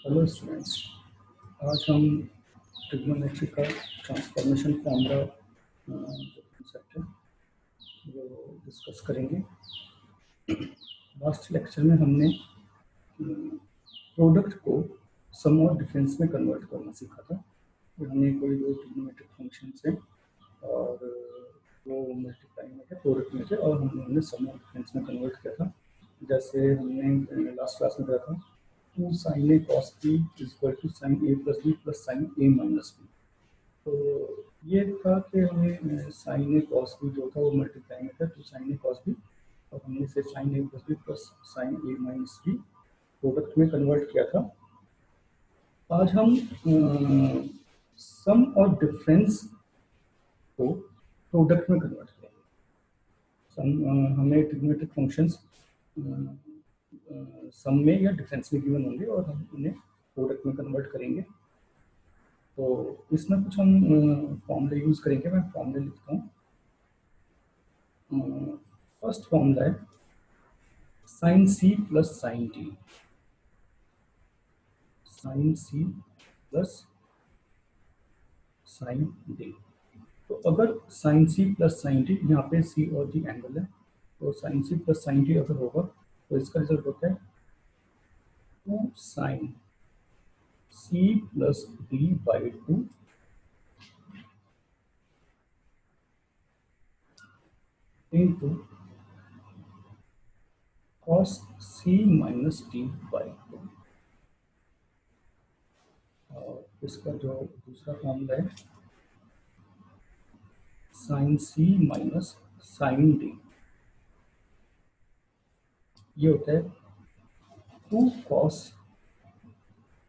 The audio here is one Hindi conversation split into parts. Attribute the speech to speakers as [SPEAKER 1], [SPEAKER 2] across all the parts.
[SPEAKER 1] हेलो स्टूडेंट्स, आज हम ट्रिग्नोमेट्री का ट्रांसफॉर्मेशन फॉर्मूला जो कॉन्सेप्ट है वो डिस्कस करेंगे। लास्ट लेक्चर में हमने प्रोडक्ट को सम और डिफरेंस में कन्वर्ट करना सीखा था। तो हमने कोई दो ट्रिग्नोमेट्रिक फंक्शन से और वो मल्टीप्लाई में थे, प्रोडक्ट में थे, और हमने सम और डिफरेंस में कन्वर्ट किया था। जैसे हमने लास्ट क्लास में कहा था 2 sin a cos b is equal to sin a plus b plus sin a minus b। तो ये था कि हमें sin a cos b जो था वो मल्टीप्लाई में था 2 sin a cos b, और हमने इसे sin a plus b plus sin a minus b product में कन्वर्ट किया था। आज हम सम और डिफरेंस को प्रोडक्ट में कन्वर्ट करेंगे। हमें ट्रिग्नोमेट्रिक फंक्शंस सम में या डिफरेंस में गिवन होंगे और हम उन्हें प्रोडक्ट में कन्वर्ट करेंगे। तो इसमें कुछ हम फॉर्मूले यूज करेंगे। मैं फॉर्मूले लिखता हूँ। फर्स्ट फॉर्मूला है sine C plus sign D, sine C plus sign D. तो अगर sine C plus sign D, यहाँ पे सी और डी एंगल है, तो साइन सी प्लस साइन डी अगर होगा तो इसका रिजल्ट होता है 2 sine C plus D by 2 into cos c minus D by 2। और इसका जो दूसरा फॉर्मूला है sine C minus sine D, ये होता है 2 cos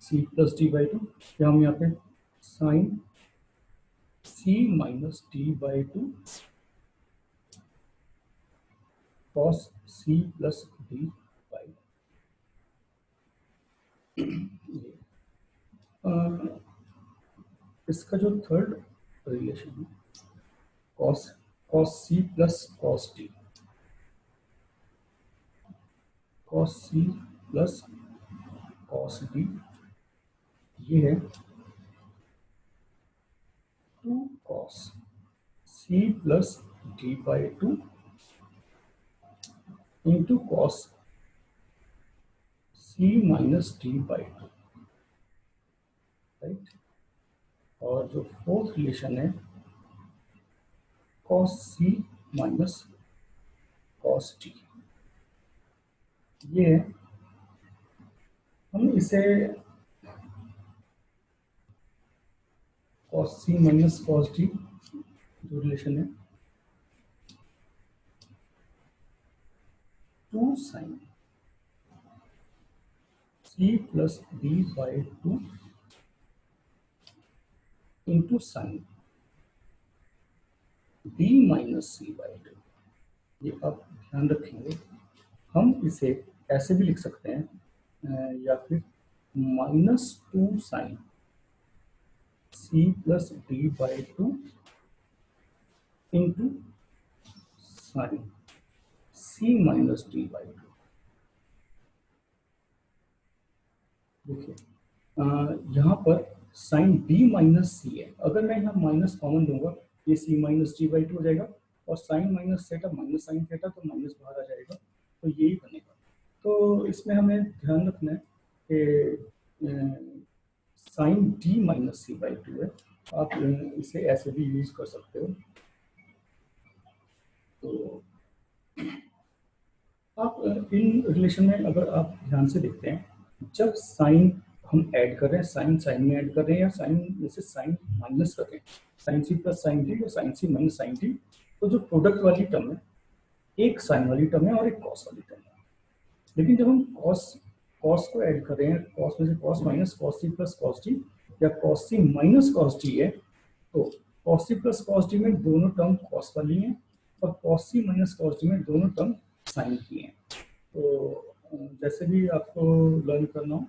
[SPEAKER 1] c plus D by 2, या हम यहाँ पे sine c minus D by 2 cos c plus D by 2। इसका जो थर्ड रिलेशन है cos c plus cos d, cos c plus cos d, ये है 2 cos c plus d by 2 into cos c minus D by 2, right. और जो फोर्थ रिलेशन है cos c minus cos d, ये है, हम इसे cos c minus cos d जो रिलेशन है 2 sine c plus d by 2 into sine d minus c by 2। ये आप ध्यान रखेंगे, हम इसे ऐसे भी लिख सकते हैं, या फिर -2 sine c plus D by 2 into sine c minus D by 2। देखिए यहाँ पर साइन d माइनस सी है, अगर मैं यहाँ माइनस कॉमन लूंगा ये c माइनस डी बाई 2 हो जाएगा, और sine minus theta minus sine theta, तो माइनस बाहर आ जाएगा, तो यही बनेगा। तो इसमें हमें ध्यान रखना है कि sine d minus C by 2 है, आप इसे ऐसे भी यूज कर सकते हो। तो आप इन रिलेशन में अगर आप ध्यान से देखते हैं, जब साइन हम ऐड कर रहे हैं, साइन साइन में ऐड कर रहे हैं, या साइन में से साइन माइनस कर रहे हैं, sine C plus sign D या sine C minus sine D, तो जो प्रोडक्ट वाली टर्म है एक साइन वाली टर्म है और एक कॉस वाली टर्म है। लेकिन जब हम कॉस को ऐड कर रहे हैं, कॉस में से cos minus cos C plus cos D, या cos C minus cos D है, तो cos C plus cos D में दोनों टर्म कॉस वाली हैं, और cos C minus cos D में दोनों टर्म साइन की हैं। तो जैसे भी आपको लर्न करना हो,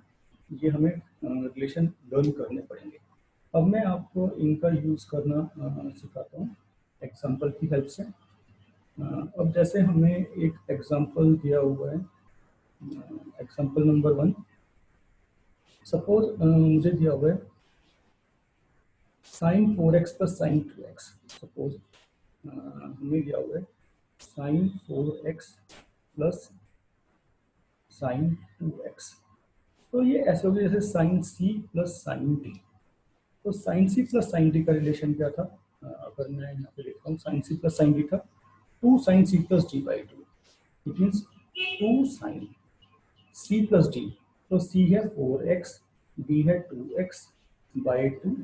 [SPEAKER 1] ये हमें रिलेशन लर्न करने पड़ेंगे। अब मैं आपको इनका यूज करना सिखाता हूँ एग्जाम्पल की हेल्प से। अब जैसे हमें एक एग्जाम्पल दिया हुआ है, एग्जाम्पल नंबर 1, सपोज मुझे दिया हुआ है sign 4x plus sign 2x। Suppose हमें दिया हुआ है sign 4x plus sign 2x। तो ये ऐसे हो गया जैसे sine c plus sine d। तो sine c plus sine d का रिलेशन क्या था? अगर मैं यहाँ पे लिखता हूँ sine c plus sine d था 2 sine c plus d by 2। It means 2 sine c plus d। तो c है 4x, d है 2x by 2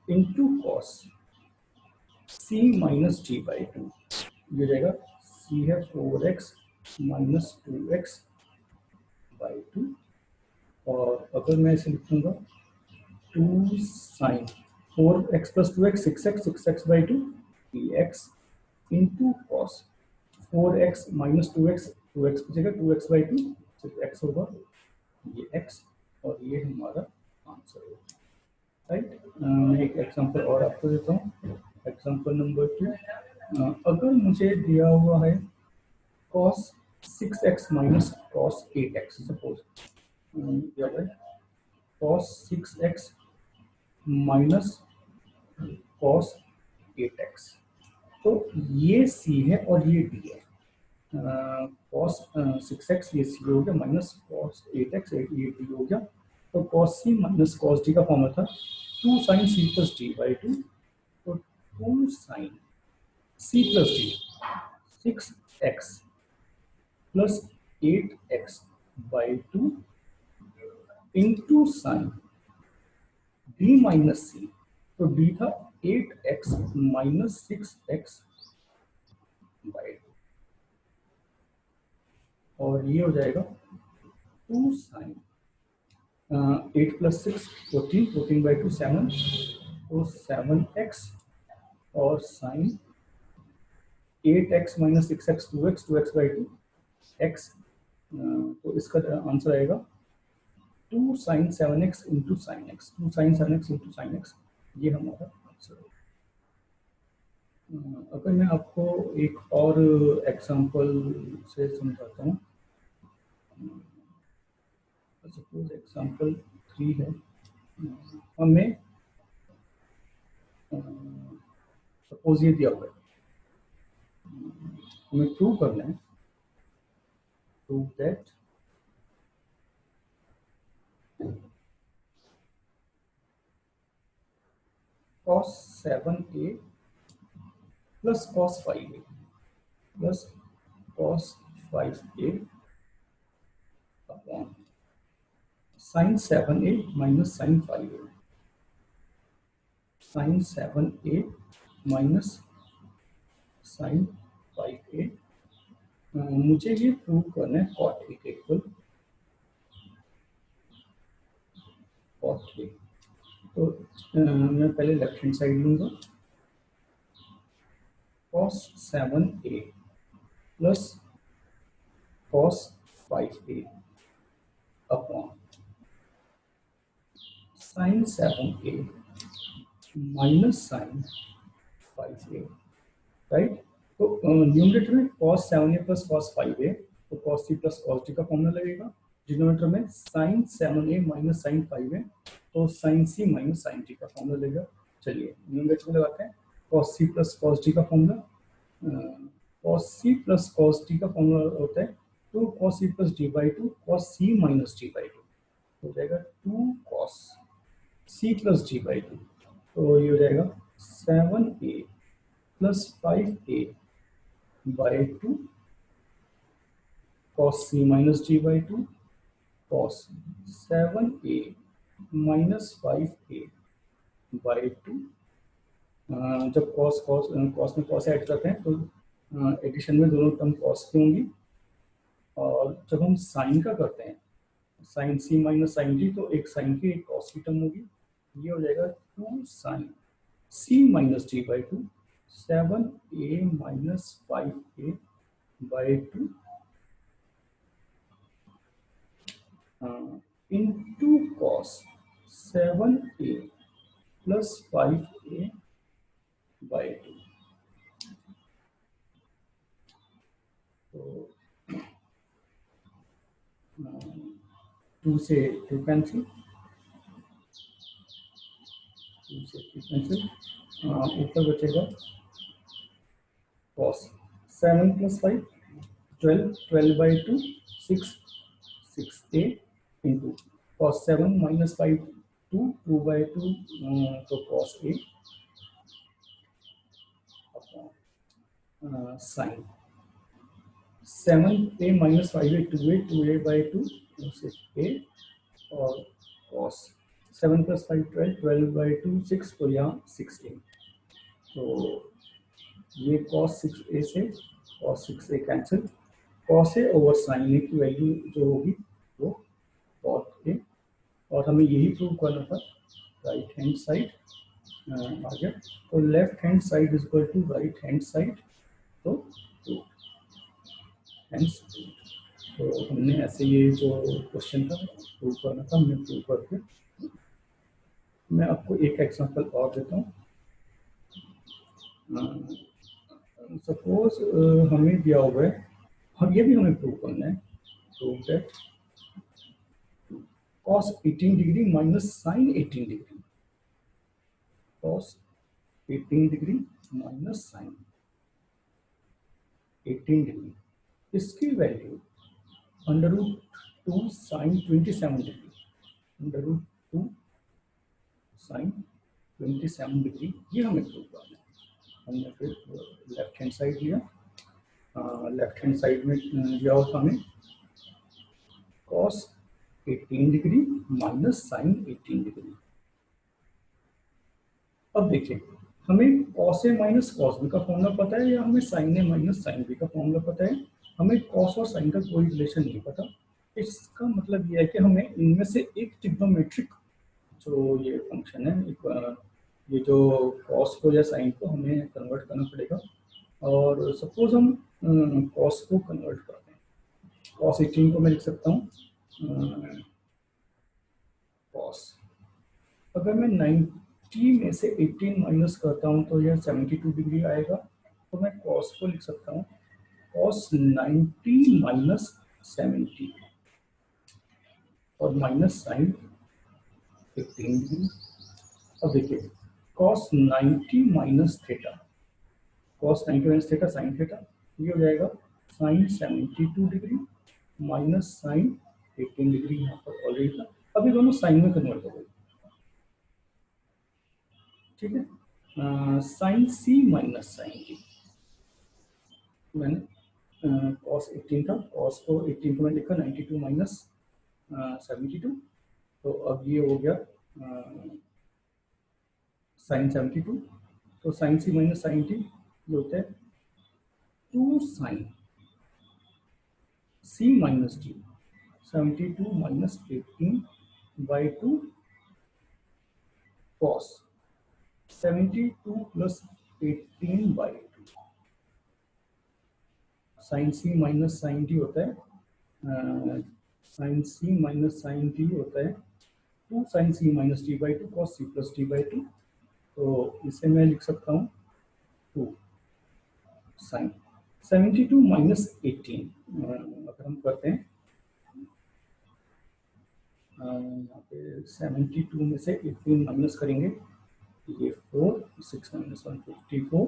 [SPEAKER 1] into cos c minus d by 2। ये रहेगा c है 4x माइनस 2x बाई 2। और अगर मैं इसे लिखूंगा 2 sine 4x plus 2x 6x by 2 dx into cos 4x minus 2x 2x की जगह 2x बाई 2 सिर्फ x होगा, ये x और ये हमारा आंसर होगा। राइट। मैं एक एग्जांपल और आपको देता हूँ। Example number 2। अगर मुझे दिया हुआ है cos 6x minus cos 8x। Suppose दिया हुआ है cos 6x minus cos 8x। तो ये c है और ये d है। cos 6x ये c हो गया माइनस cos 8x ये d हो गया। तो cos c minus cos d का फॉर्मूला था 2 sine c plus d by 2। तो 2 sine c plus d 6x plus 8x by 2 into sine d minus c। तो d था 8x माइनस 6x बाई 2 और ये हो जाएगा 2 साइन 8 प्लस 6 14, 14 बाई 2 7। तो 7x और sign 8x minus 6x 2x 2x by 2 x। तो इसका आंसर आएगा 2 sine 7x into sine X 2 sine 7x into sine X. ये हमारा आंसर है। अगर मैं आपको एक और एग्जांपल से समझाता हूँ। सपोज एग्जांपल 3 है। हमें सपोज ये दिया हुआ है, हमें प्रूव करना है prove that cos 7a plus cos 5a plus cos 5a upon sine 7a minus sine 5a sine 7a minus sine 5a। मुझे ये प्रूव करना है cot a equal cot a। तो मैं पहले लेफ्ट हैंड साइड लूंगा cos 7a plus cos 5a upon sine 7a minus sine 5a। Right. तो न्यूमरेटर में cos 7a plus cos 5a तो cos c plus cos d का फॉर्मूला लगेगा। डिनोमिनेटर में sin 7a minus sin 5a तो sin c minus sin d का फॉर्मूला लगेगा। चलिए न्यूमरेटर में लगाते हैं cos c plus cos d का formula. cos c plus cos d का फॉर्मूला होता है 2 cos c plus d by 2 cos c minus d by 2 हो जाएगा 2 cos c plus d by 2। तो ये हो जाएगा 7a plus 5a by 2 cos c minus d by 2 cos 7a minus 5a by 2। जब cos में cos ऐड करते हैं तो एडिशन में दोनों टर्म cos की होंगी। और जब हम साइन का करते हैं sine c minus sine d तो एक साइन की एक cos की टर्म होगी। ये हो जाएगा 2 sine c minus d by 2 7a minus 5a by 2 into cos 7a plus 5a by 2। तो 2 से 2 कैंसिल, 2 से 2 कैंसिल, ऊपर बचेगा cos 7 plus 5 12, 12 by 2 6, 6a into cos 7 minus 5 2, 2 by 2, तो cos a upon sine 7a minus 5a 2a, 2a by 2 6a और cos 7 plus 5 12, 12 by 2 6, तो यहाँ 6a, तो ये cos 6a से cos 6a cancel, cos a over sine a की वैल्यू जो होगी वो cot a, और हमें यही प्रूव करना था राइट हैंड साइड आ गया, तो left hand side is equal to right hand side, तो हैंड्स, तो हमने ऐसे ये जो क्वेश्चन था प्रूव करना था, हमने प्रूव करके, मैं आपको एक एग्जांपल और देता हूँ। सपोज हमें दिया हुआ है, हम ये भी हमें प्रूव करना है, prove that cos 18 degree minus sine 18 degree, cos 18 degree minus sine 18 degree, इसकी value under root 2 sine 27 degree, under root 2 sine 27 degree, ये हमें प्रूव करना है। हमने फिर लेफ्ट हैंड साइड लिया, लेफ्ट हैंड साइड में लिया होता हमें cos 18 degree minus sine 18 degree. अब देखिए हमें cos a minus cos b का फॉर्मूला पता है, या हमें sin a minus sin b का फॉर्मूला पता है, हमें cos और sin का कोई रिलेशन नहीं पता। इसका मतलब ये है कि हमें इनमें से एक ट्रिग्नोमेट्रिक जो ये फंक्शन है, ये जो cos को या sin को हमें कन्वर्ट करना पड़ेगा, और सपोज हम cos को कन्वर्ट करते हैं, cos 18 को मैं लिख सकता हूँ cos, अगर मैं 90 में से 18 माइनस करता हूँ तो यह 72 डिग्री आएगा, तो मैं cos को लिख सकता हूँ cos 90 माइनस 70 और माइनस sin 18 डिग्री। अब देखिए cos 90 minus theta, cos 90 minus theta sin theta, ये हो जाएगा sin 72 degree minus sin 18 degree, यहाँ पर ऑलरेडी था, अभी दोनों साइन में कन्वर्ट हो गए, ठीक है। Sine C minus sine D, मैंने cos 18 था, cos को 18 को मैंने लिखा 92 माइनस 72, तो अब ये हो गया साइन 72, तो sign C minus sine D ये होता है 2 sine C minus D, 72 minus 18 by 2 cos 72 plus 18 by 2, sine C minus sine D होता है sine C minus sine D होता है 2 sine C minus D by 2 cos C plus D by 2, तो इसे मैं लिख सकता हूँ 2 साइन 72 माइनस 18, अगर हम करते हैं यहाँ पे 72 में से 18 माइनस करेंगे, ये 4, 6 माइनस 1 54,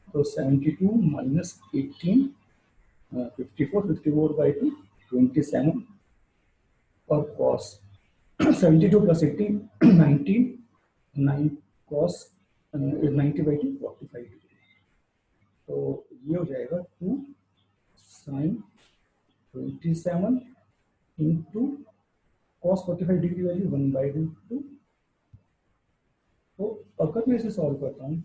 [SPEAKER 1] तो 72 माइनस 18 54, 54 बाई 2 27, और cos 72 plus 18 90, 9 cos 90 by 2 45 degree, तो ये हो जाएगा 2 sine 27 into cos 45 degree value 1 by 2, तो अगर मैं इसे सॉल्व करता हूँ,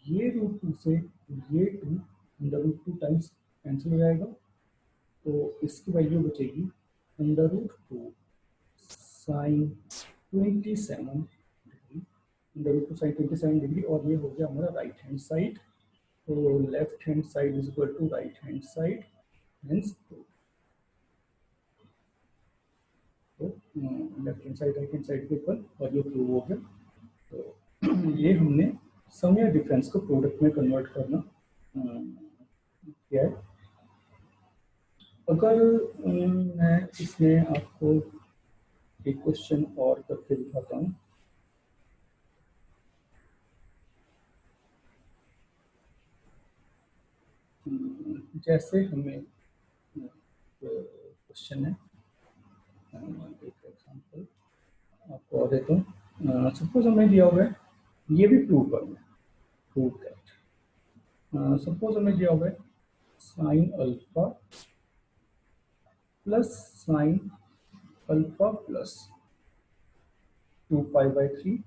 [SPEAKER 1] ये रूट 2 से ये 2 अंडर रूट 2 टाइम्स कैंसिल हो जाएगा, तो इसकी वैल्यू बचेगी under root 2 sine 27 degree, under root 2 sine 27 degree, और ये हो गया हमारा राइट हैंड साइड, तो left hand side is equal to right hand side, hence तो left hand side right hand side के इक्वल, और ये प्रूव हो गया। तो ये हमने सम या डिफरेंस को प्रोडक्ट में कन्वर्ट करना किया है। अगर मैं इसमें आपको एक क्वेश्चन और करके दिखाता हूँ। जैसे हमें क्वेश्चन है, एक एग्जांपल आपको और देता हूँ। सपोज हमें दिया हुआ है, ये भी प्रूव करना है, प्रूव दैट। सपोज हमें दिया हुआ है sine alpha plus sine alpha plus 2π/3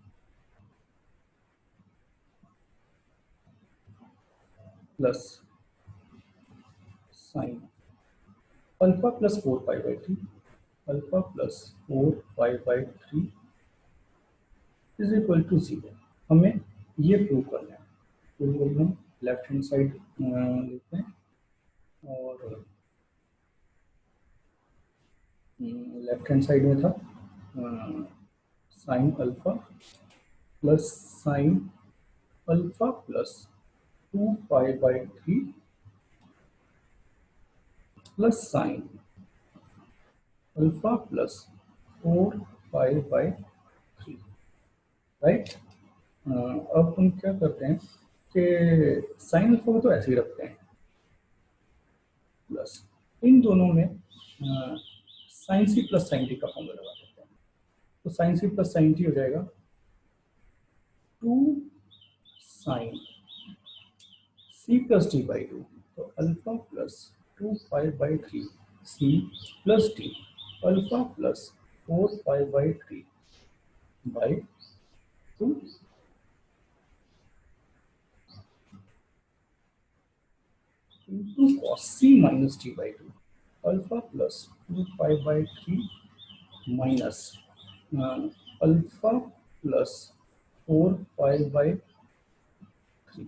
[SPEAKER 1] plus sine alpha plus 4π/3 alpha plus 4π/3 is equal to 0। हमें ये प्रूव करना है। तो हम लेफ्ट हैंड साइड लेते हैं और लेफ्ट हैंड साइड में था sine alpha plus sine alpha plus 2π/3 plus sine alpha plus 4π/3, right. अब हम क्या करते हैं कि साइन अल्फा को तो ऐसे ही रखते हैं, प्लस इन दोनों में sine C plus sine T का फॉर्मूला लगा देते हैं। तो sign C plus sine T हो जाएगा 2 sine C plus T by 2। तो alpha plus 2π/3 C plus T alpha plus 4π/3 by 2 into cos c minus t by 2 alpha plus 2π/3 minus alpha plus 4π/3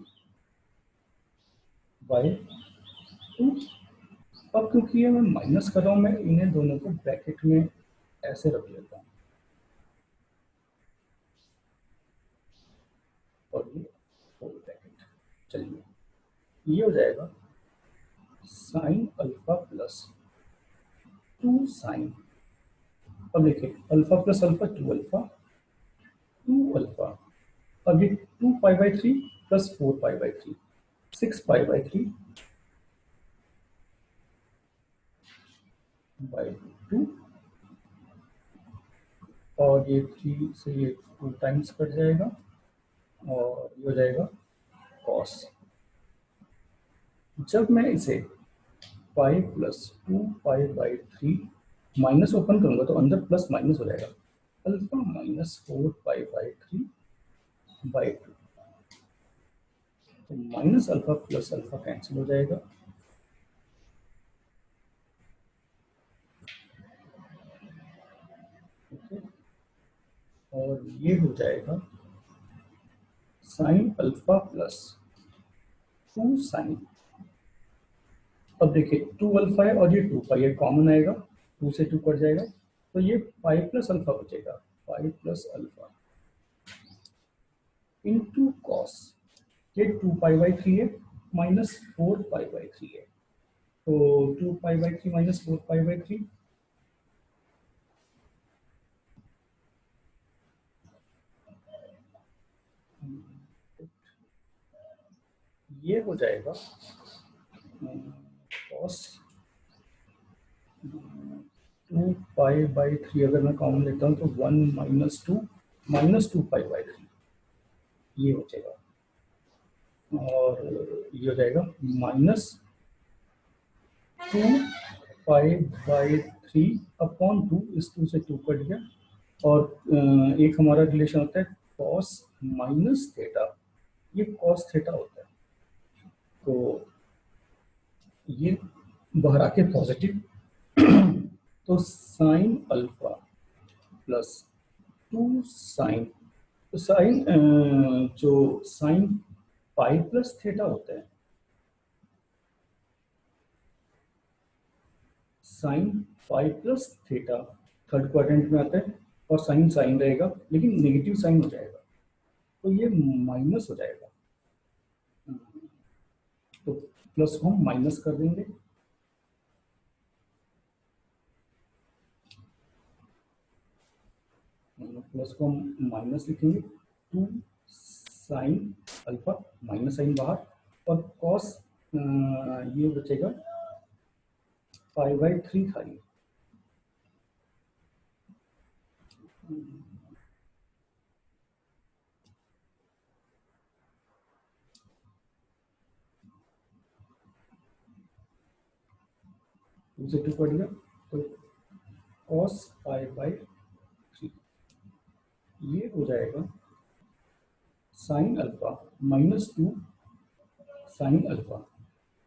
[SPEAKER 1] by 2। अब क्योंकि ये मैं माइनस कर रहा हूँ, मैं इन्हें दोनों को ब्रैकेट में ऐसे रख लेता हूँ और ये फोर ब्रैकेट। चलिए ये हो जाएगा साइन अल्फा प्लस 2 साइन, अब देखिए alpha plus alpha 2 alpha 2 alpha, अब ये 2π/3 प्लस 4π/3 6π/3 बाई 2, और ये 3 से ये 2 टाइम्स कट जाएगा और ये हो जाएगा कॉस। जब मैं इसे पाई प्लस 2π/3 माइनस ओपन करूंगा तो अंदर प्लस माइनस हो जाएगा, अल्फा माइनस 4π/3 बाई 2। तो minus alpha plus alpha cancel हो जाएगा, ओके। और ये हो जाएगा साइन अल्फा प्लस 2 साइन, अब देखिए 2 अल्फा है और ये 2π है, कॉमन आएगा, 2 से 2 कट जाएगा, तो ये पाई प्लस अल्फा बचेगा, pi plus alpha into cos, ये 2π/3 है माइनस 4π/3 है, तो 2π/3 माइनस 4π/3 ये हो जाएगा कॉस 2π/3, अगर मैं कॉमन लेता हूँ तो 1 माइनस 2 माइनस 2π/3 ये हो जाएगा, और ये हो जाएगा माइनस 2π/3 अपॉन 2, इस 2 से 2 कट गया, और एक हमारा रिलेशन होता है कॉस माइनस थीटा, ये कॉस थीटा होता है, तो ये बाहर आके पॉजिटिव। तो साइन अल्फा प्लस 2 साइन, तो साइन जो साइन पाई प्लस थीटा होता है, sine pi plus theta third quadrant में आता है, और साइन साइन रहेगा लेकिन नेगेटिव साइन हो जाएगा, तो ये माइनस हो जाएगा, तो प्लस को हम माइनस कर देंगे, प्लस को हम माइनस लिखेंगे, 2 साइन अल्फा, माइनस साइन बाहर, और कॉस ये बचेगा 5/3 खाली। टू से टू कट गया तो कॉस 5/3, ये हो जाएगा sine alpha -2 sine alpha.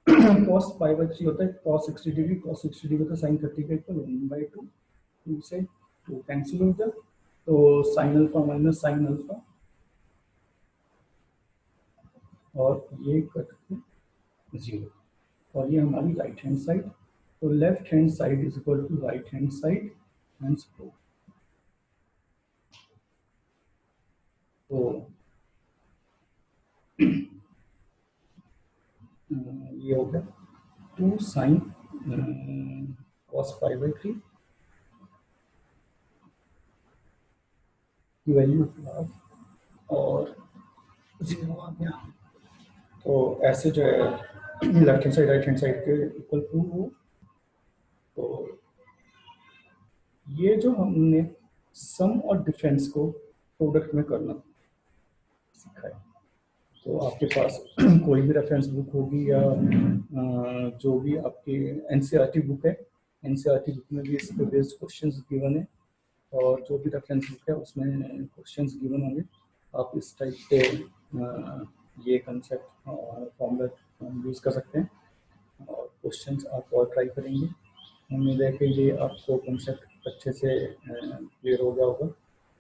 [SPEAKER 1] Cos 5/3 होता है कॉस 60 डिग्री, कॉस 60 डिग्री होता है साइन 30 का इक्वल 1/2, 2 से 2 कैंसिल हो गया, तो sine alpha minus sine alpha, और ये कट के 0, और ये हमारी राइट हैंड साइड। तो left hand side is equal to right hand side hence prove. तो ये हो गया 2 साइन कॉस 5/3 की वैल्यू हाफ, और 0 आ गया। तो ऐसे जो है left hand side right hand side के इक्वल प्रूव हो। तो ये जो हमने सम और डिफरेंस को प्रोडक्ट में करना सीखा है, तो आपके पास कोई भी रेफरेंस बुक होगी या जो भी आपकी एनसीईआरटी बुक है, एनसीईआरटी बुक में भी इस पे बेस्ड क्वेश्चंस गिवन है, और जो भी रेफरेंस बुक है उसमें क्वेश्चंस गिवन होंगे। आप इस टाइप से ये कंसेप्ट फॉर्मूला यूज़ कर सकते हैं, और क्वेश्चंस आप और ट्राई करेंगे। उम्मीद है कि ये आपको कंसेप्ट अच्छे से क्लियर हो गया होगा।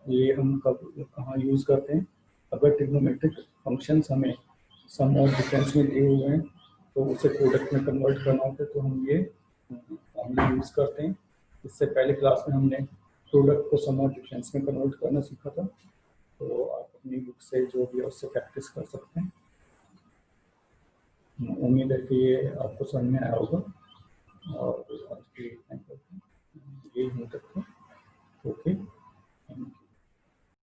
[SPEAKER 1] ये हम कब कहाँ यूज़ करते हैं, अगर ट्रिग्नोमेट्रिक फंक्शंस हमें सम और डिफरेंस में दिए हुए हैं तो उसे प्रोडक्ट में कन्वर्ट करना होता है, तो हम ये फॉर्मूला यूज़ करते हैं। इससे पहले क्लास में हमने प्रोडक्ट को सम और डिफरेंस में कन्वर्ट करना सीखा था, तो आप अपनी बुक से जो भी है उससे प्रैक्टिस कर सकते हैं। उम्मीद है कि ये आपको समझ में आया होगा, और आज की यही हूँ तक। ओके।